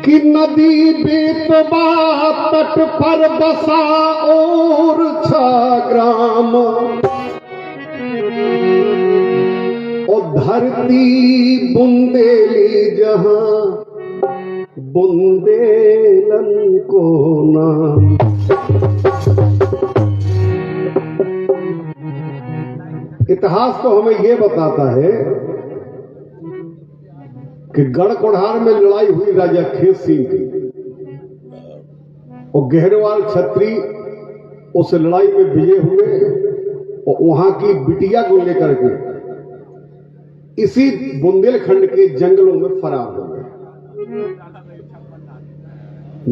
कि नदी बेतबा तट पर बसा और छा ग्राम, और धरती बुंदेली जहां बुंदेलन को नाम। इतिहास तो हमें यह बताता है कि गढ़ कोढ़ार में लड़ाई हुई राजा खेत सिंह की, और गहरवाल छत्री उस लड़ाई में विजय हुए और वहां की बिटिया को लेकर के इसी बुंदेलखंड के जंगलों में फरार हो गए।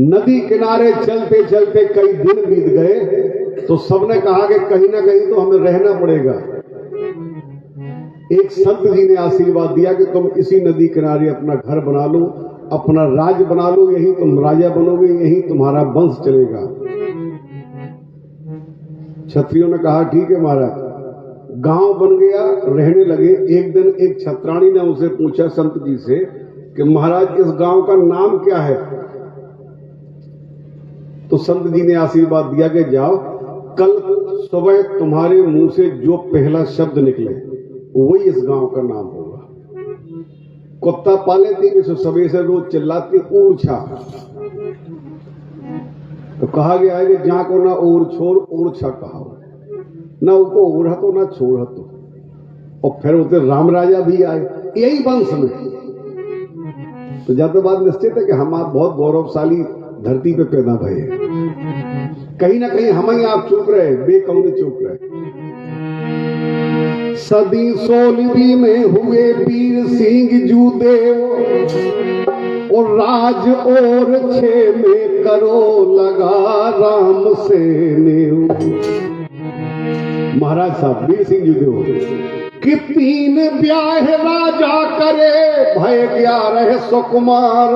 नदी किनारे चलते चलते कई दिन बीत गए तो सबने कहा कि कहीं ना कहीं तो हमें रहना पड़ेगा। एक संत जी ने आशीर्वाद दिया कि तुम इसी नदी किनारे अपना घर बना लो, अपना राज बना लो, यही तुम राजा बनोगे, यही तुम्हारा वंश चलेगा। क्षत्रियों ने कहा ठीक है महाराज। गांव बन गया, रहने लगे। एक दिन एक छत्राणी ने उनसे पूछा संत जी से कि महाराज इस गांव का नाम क्या है? तो संत जी ने आशीर्वाद दिया कि जाओ, कल सुबह तुम्हारे मुंह से जो पहला शब्द निकले वही इस गांव का नाम होगा। कुत्ता पाले थी कि सुबह से रोज चिल्लाती ऊर्छा, तो कहा गया है कि जहां को ना ओर छोड़ ऊर्छा कहा, ना उनको ओढ़तो ना छोड़तो। और फिर उधर राम राजा भी आए यही वंश में। तो जाते बात निश्चित है कि हम आप बहुत गौरवशाली धरती पे पैदा भये। कहीं ना कहीं हम ही आप चूक रहे, बेकौनी चूक रहे। सदी 16वीं में हुए वीर सिंह जूदेव, और राज और 6 में करो लगा राम से नेव। महाराज साहब वीर सिंह जूदेव कि 3 ब्याह राजा करे, भय 11 सुकुमार,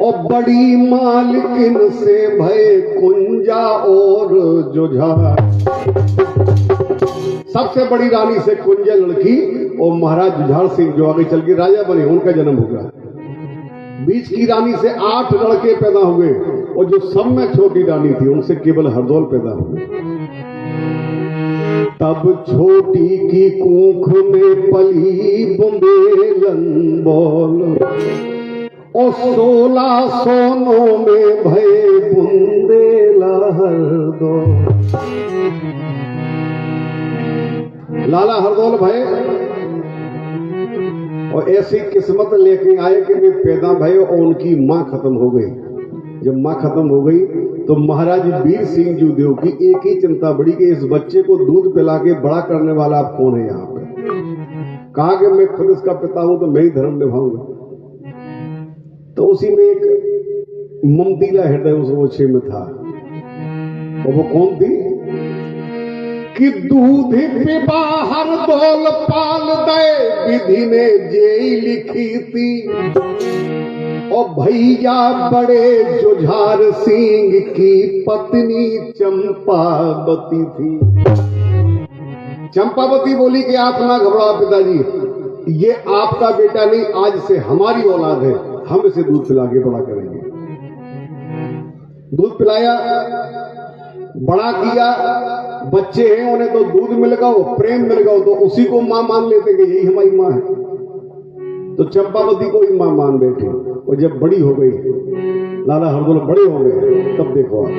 और बड़ी मालकिन से भय कुंजा और जुझार। सबसे बड़ी रानी से कुंजा लड़की और महाराज जुझार सिंह जो आगे चल के राजा बने, उनका जन्म होगा। बीच की रानी से 8 लड़के पैदा हुए, और जो सब में छोटी रानी थी उनसे केवल हरदौल पैदा हुए। तब छोटी की कूख में पली बुंदेलन बोल, और 16 सोनों में भय बुंदेला हरदौल। लाला हरदौल भय और ऐसी किस्मत लेके आए कि वे पैदा भय और उनकी मां खत्म हो गई। जब मां खत्म हो गई तो महाराज वीर सिंह जूदेव की एक ही चिंता बढ़ी कि इस बच्चे को दूध पिला के बड़ा करने वाला आप कौन है यहाँ पे। कहा कि मैं खुद इसका पिता हूं तो मैं ही धर्म निभाऊंगा। तो उसी में एक ममतीला हृदय उस ओछे में था, और वो कौन थी कि दूध पे बाहर दौल पाल दे, विधि ने जेई लिखी थी, और भैया बड़े जुझार सिंह की पत्नी चंपावती थी। चंपावती बोली कि आप ना घबराओ पिताजी, ये आपका बेटा नहीं, आज से हमारी औलाद है, हम इसे दूध पिला के बड़ा करेंगे। दूध पिलाया, बड़ा किया, बच्चे हैं उन्हें तो दूध मिल गया, प्रेम मिल गया, तो उसी को मां मान लेते कि यही हमारी मां है। तो चंपावती को ही मां मान बैठे, और जब बड़ी हो गई, लाला हरदौल बड़े हो गए, तब देखो आप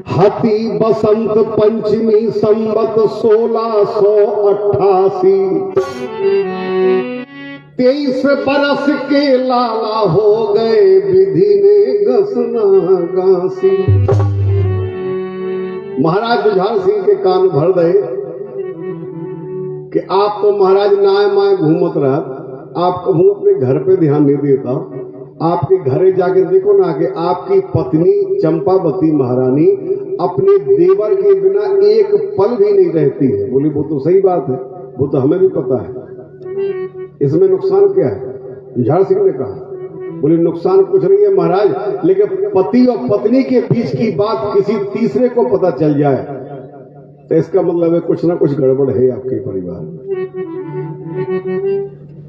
हती बसंत पंचमी संवत 1688, 23 बरस के लाला हो गए, विधि ने घसना गांसी। महाराज जुझार सिंह के कान भर गए कि आप तो महाराज नाय माय घूमत रहा, आप कहूं अपने घर पे ध्यान नहीं देता। आपके घरे जाके देखो ना कि आपकी पत्नी चंपावती महारानी अपने देवर के बिना एक पल भी नहीं रहती है। बोली वो तो सही बात है, वो तो हमें भी पता है, इसमें नुकसान क्या है? जुझार सिंह ने कहा बोले नुकसान कुछ नहीं है महाराज, लेकिन पति और पत्नी के बीच की बात किसी तीसरे को पता चल जाए तो इसका मतलब है कुछ ना कुछ गड़बड़ है आपके परिवार में।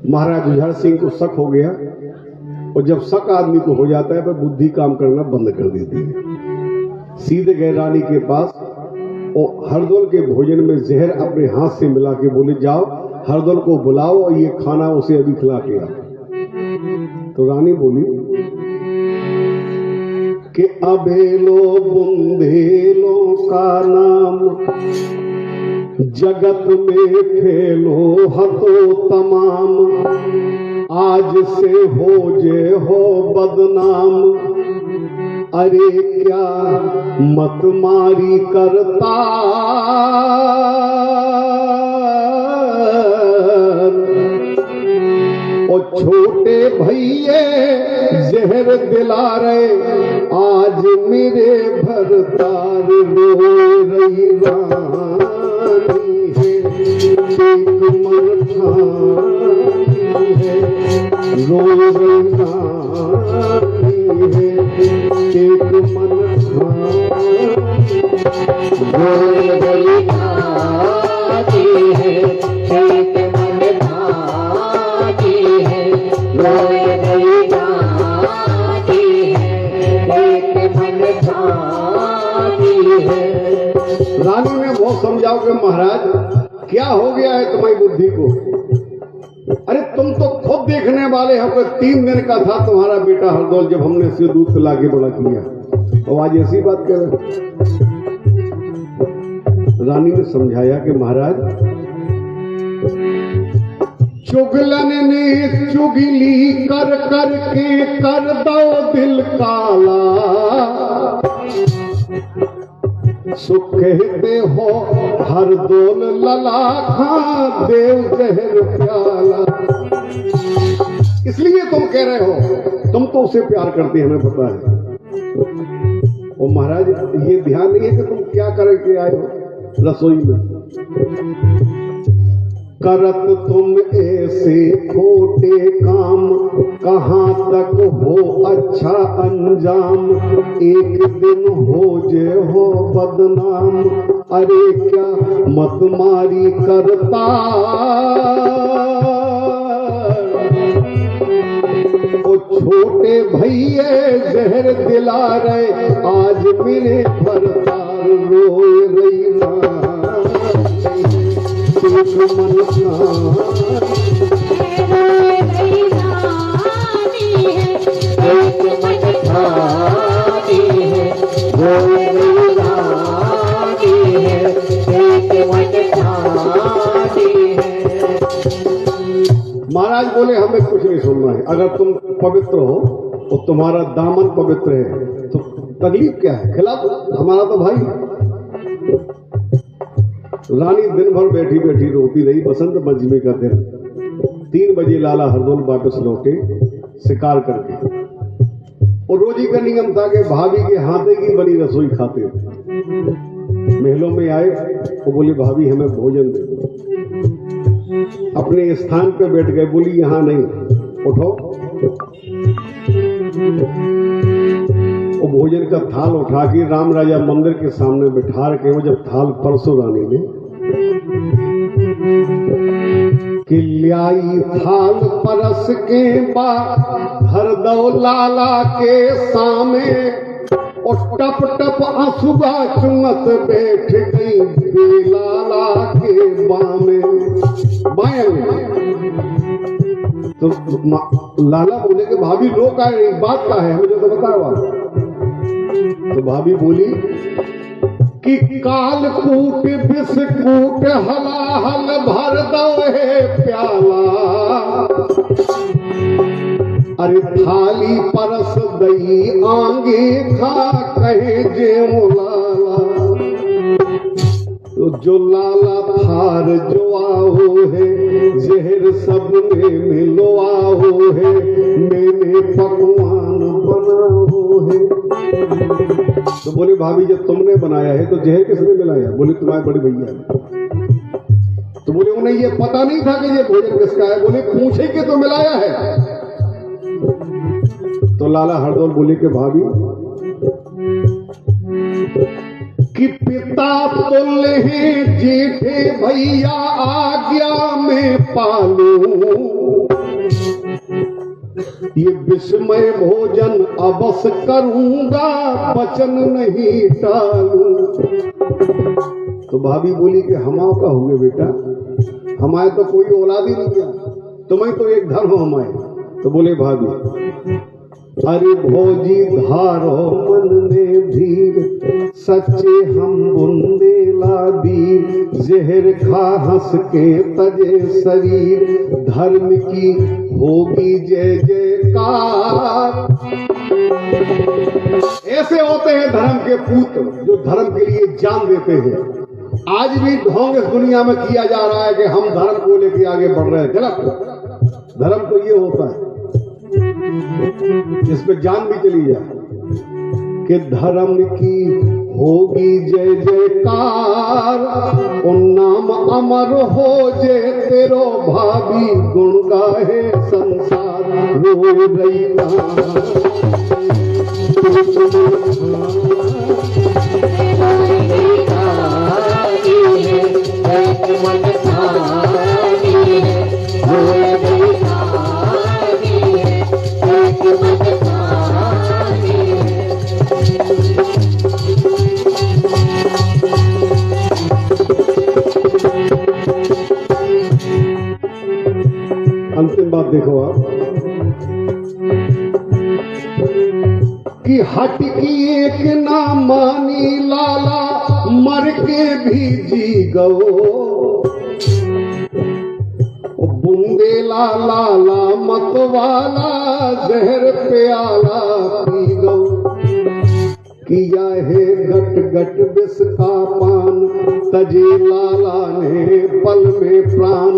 महाराज जुझार सिंह को शक हो गया, और जब शक आदमी को हो जाता है तो बुद्धि काम करना बंद कर देती है। सीधे गए रानी के पास और हरदोल के भोजन में जहर अपने हाथ से मिला के बोले जाओ हरदोल को बुलाओ और ये खाना उसे अभी खिला के आओ। तो रानी बोली कि अबेलो बुंदेलो का नाम जगत में खेलो हतो तमाम, आज से हो जे हो बदनाम, अरे क्या मत मारी करता और छोटे भैये जहर दिला रहे, आज मेरे भरतार रो रही रानी है, एक मन ठानी है, रो रही रानी है, एक मन ठानी है, एक मन ठानी है, रोए गई रानी है, एक मन ठानी है। रानी ने बहुत समझाओ कि महाराज क्या हो गया है तुम्हारी बुद्धि को? अरे तुम तो खुद देखने वाले हो कि 3 दिन का था तुम्हारा बेटा हरदौल जब हमने इसे दूध पिला के बड़ा किया, तो आज ऐसी बात कह रहे। रानी ने समझाया कि महाराज चुगलन ने चुगली कर कर के कर दो दिल काला, सुख कहते हो हरदौल लला खा देव जहर प्याला। इसलिए तुम कह रहे हो, तुम तो उसे प्यार करते हमें पता है। और महाराज ये ध्यान नहीं है कि तुम क्या करके आए हो रसोई में। करत तुम ऐसे खोटे काम, कहाँ तक हो अच्छा अंजाम, एक दिन हो जे हो बदनाम, अरे क्या मत मारी करता ओ छोटे भैये जहर दिला रहे, आज मेरे भरतार रोए रही महाराज बोले हमें कुछ नहीं सुनना है, अगर तुम पवित्र हो और तुम्हारा दामन पवित्र है तो तकलीफ क्या है, खिला दो, हमारा तो भाई। रानी दिन भर बैठी बैठी रोती रही। बसंत पंचमी का दिन 3 बजे लाला हरदौल वापस लौटे शिकार करके, और रोजी का नियम था कि भाभी के हाथे की बनी रसोई खाते। महलों में आए और बोले भाभी हमें भोजन दे दो। अपने स्थान पे बैठ गए, बोली यहां नहीं, उठो। और भोजन का थाल उठा के राम राजा मंदिर के सामने बिठा के वो जब थाल परसों रानी ने कि ल्याई थाल परस के बाद धर दो लाला के सामने, और टप टप आंसुआ चुमत बैठ गई बेलाला के बामे बाएं। तो लाला बोले कि भाभी रो का है, बात का है, मुझे तो बताओ। तो भाभी बोली कि काल कूट बिस्कूट हलाहल भर दो है प्याला, अरे थाली परस दई आंगे खा कहे जे लाला। तो जो लाला थार जो आओ है जहर सब में मिलो आओ है, मैंने पकवान बनाओ है। तो बोले भाभी जब तुमने बनाया है तो जहर किसने मिलाया? बोले तुम्हारे बड़े भैया ने। तो बोले उन्हें ये पता नहीं था कि ये भोजन किसका है? बोले पूछे कि तो मिलाया है। तो लाला हरदौल बोले कि भाभी कि पिता तुल्य हैं जेठे भैया आज्ञा में पालू, ये विस्मय भोजन अवस करूंगा वचन नहीं टालू। तो भाभी बोली कि हमाओ का हुए बेटा, हमारे तो कोई औलाद ही नहीं गया, तुम्हें तो एक धर्म हमारे। तो बोले भाभी अरे भोजी धारो मन में धीर, सच्चे हम बुंदेला वीर, जहर खा हंस के तजे शरीर, धर्म की होगी जय जयकार। ऐसे होते हैं धर्म के पूत जो धर्म के लिए जान देते हैं। आज भी ढोंग इस दुनिया में किया जा रहा है कि हम धर्म को लेकर आगे बढ़ रहे हैं, गलत। धर्म तो ये होता है जिस पे जान भी चली जाए कि धर्म की होगी जय जयकार, उन नाम अमर हो जे तेरो भाभी, गुण गाहे संसार रो रही अंतिम बात देखो आप कि हट की एक ना मानी लाला, मर के भी जी गओ, बुंदेला लाला मतवाला, जहर प्याला पी गओ, किया है गट गट विष का पान, तजे लाला ने पल में प्राण,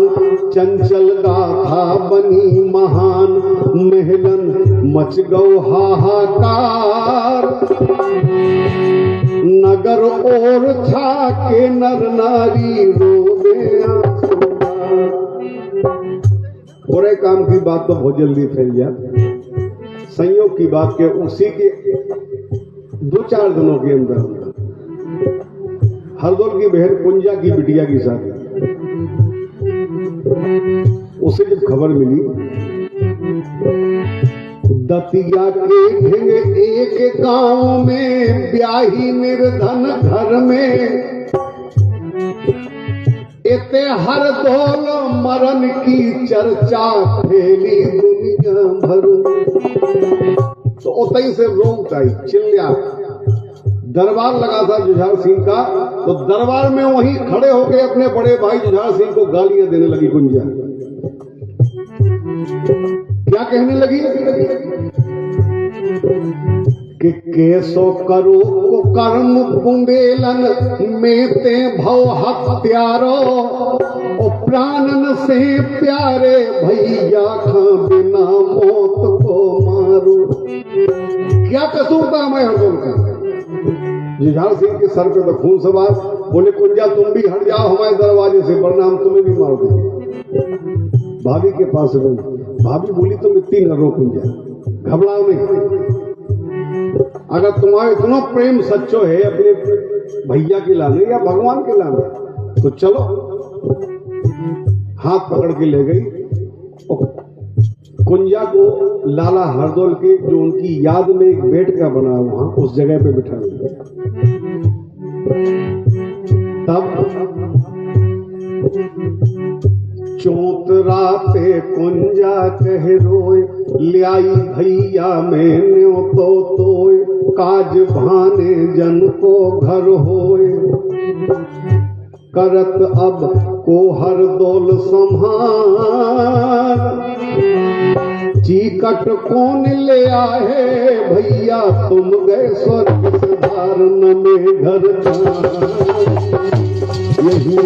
चंचल गाथा बनी महान, महलन मच गौ हाहाकार, नगर और छा के नर नारी रोवे आंसुदार। बुरे काम की बात तो बहुत जल्दी फैल जाती, संयोग की बात के उसी के 2-4 दिनों के अंदर हरदौल की बहन कुंजा की बिटिया की शादी। उसे जब खबर मिली, दतिया के ढेंग एक गांव में, ब्याही निर्धन घर में, इते हरदौल मरण की चर्चा फैली दुनिया भर। तो उतई से रोक आई, चिल्ला। दरबार लगा था जुझार सिंह का, तो दरबार में वहीं खड़े होकर अपने बड़े भाई जुझार सिंह को गालियां देने लगी कुंजा। क्या कहने लगी कि कैसो करो को कर्म बुंदेलन में ते भव हत्यारो, ओ प्राणन से प्यारे भैया खा बिना मौत को मारो। क्या कसूर था मैं हरदौल का? जुझार सिंह के सर पे तो खून सवार। बोले कुंजा तुम भी हट जाओ हमारे दरवाजे से, वरना हम तुम्हें भी मार देंगे। भाभी के पास गई, भाभी बोली तुम इतनी न रो कुंजा, घबराओ नहीं। अगर तुम्हारा इतना प्रेम सच्चो है अपने भैया के लाने या भगवान के लाने, तो चलो। हाथ पकड़ के ले गई, कुंजा को लाला हरदौल के जो उनकी याद में एक बेड का बना वहां उस जगह पे बिठा दिया। तब चौतरा पे कुंजा कह रोए, ल्याई भैया में न्यो तो तोय, काज भाने जन को घर होए, करत अब को हरदौल संहार, चीकट कौन ले आए भैया तुम गए स्वर्ग सुधारन में घर यही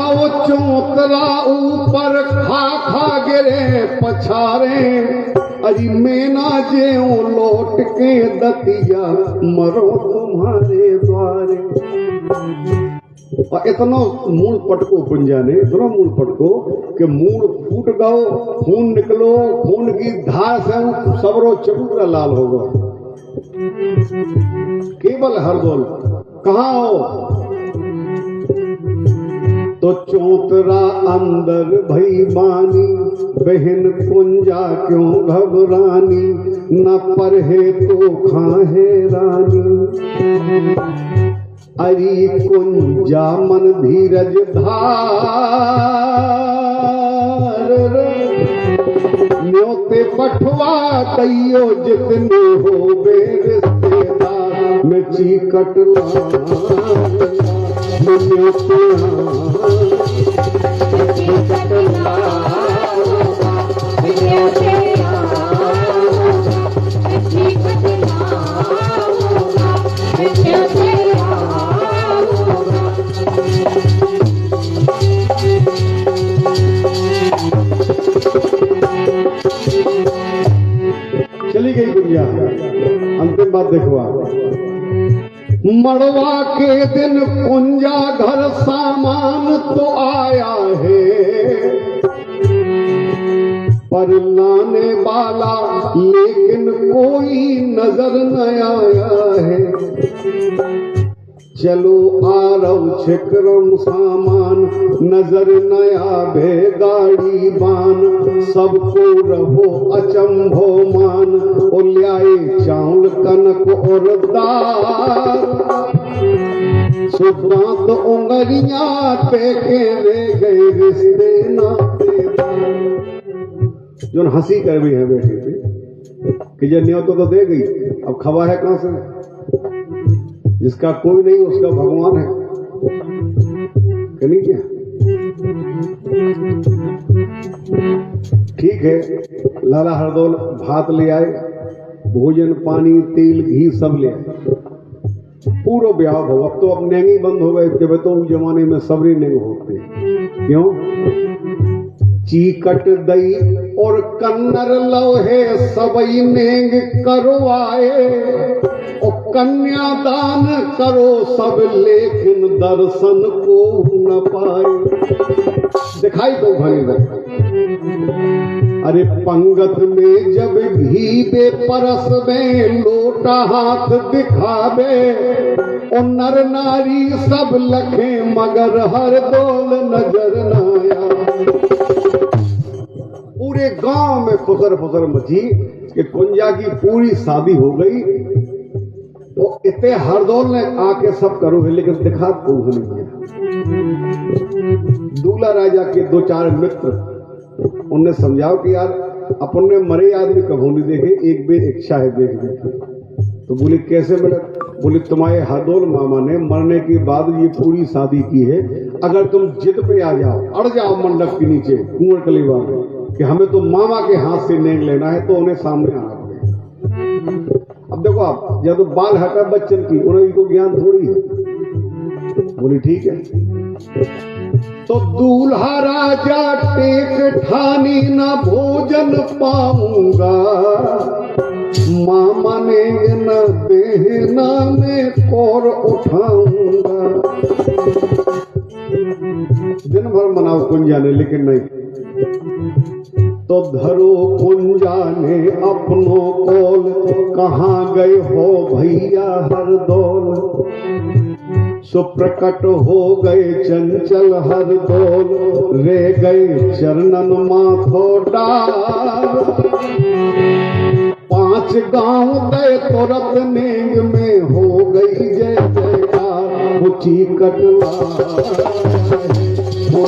वो चौतरा ऊपर खा खा गिरे पछारे, अरे मैना जे लौट के दतिया मरो तुम्हारे द्वारे। और इतना मूल पटको पुंजा ने, इतना मूल पटको कि मूल फूट गो, खून निकलो, खून की धार से सबरो चबूतरा लाल होगा। केवल हरदोल कहाँ हो तो चौतरा अंदर भई बानी, बहन कुंजा क्यों घबरानी, न पढ़े तो खाहे रानी। अरी कुंजा मन धीरज धार, न्योते पठवा तैयो जितने हो बे रिश्तेदार, में चीकट चली गई दुनिया। अंतिम बात देखो आप, मड़वा के दिन कुंजा घर सामान तो आया है, पर लाने वाला लेकिन कोई नजर न आया है। चलो आरव छिकरम सामान, नजर नया भे गाड़ी बान, सबको रहो अचंभो मान, ओ ल्याए चावल कनक और दाल, सुबह तो उंगलियां टेके ले गए रिश्ते नातेदार। जो हंसी कर भी है बेटी पे कि जो न्योता तो दे गई, अब खबा है कहां से? जिसका कोई नहीं उसका भगवान है कि नहीं? क्या ठीक है, लाला हरदौल भात ले आए, भोजन पानी तेल घी सब ले आए, पूरा ब्याह हो। अब तो अब नेंगी बंद हो गए, जब तो उस जमाने में सबरी नेंग होते। क्यों? चीकट दई और कन्नर लोहे सबई नेंग करवाए, और कन्यादान करो सब लेकिन दर्शन को न पाए। दिखाई दो भले। अरे पंगत में जब घी बे परस में लोटा हाथ दिखावे, और नर नारी सब लखे मगर हर डोल नजर न आया। पूरे गांव में खुसर फुसर मची कि कुंजा की पूरी शादी हो गई। तो इतने हरदौल ने आके सब करो है, लेकिन दिखा तो नहीं किया। दूल्हा राजा के दो चार मित्र उन्हें समझाओ कि यार अपने मरे आदमी कभी नहीं देखे, एक बेर इच्छा है देखने की। तो बोले कैसे मिला? बोले तुम्हारे हरदौल मामा ने मरने के बाद ये पूरी शादी की है, अगर तुम जिद पे आ जाओ, अड़ जाओ मंडप के नीचे कुंवर कलीवा में कि हमें तो मामा के हाथ से नेंग लेना है, तो उन्हें सामने आना पड़ेगा। अब देखो आप, जब तो बाल हटा बच्चन की, उन्हें इनको ज्ञान थोड़ी है। बोली ठीक है। तो दूल्हा राजा टेक ठानी ना भोजन पाऊंगा, मामा ने न देना में कोर उठाऊंगा। दिन भर मनाओ कुंजा ने, लेकिन नहीं। तो धरो कुंजा ने अपनों कोल, कहाँ गए हो भैया हरदौल। सुप्रकट हो गए चंचल हरदौल, रे गए चरणन माथो डाल। 5 गांव गए तुरंत नेंग में हो गई जय जयकार। वो चीकट वो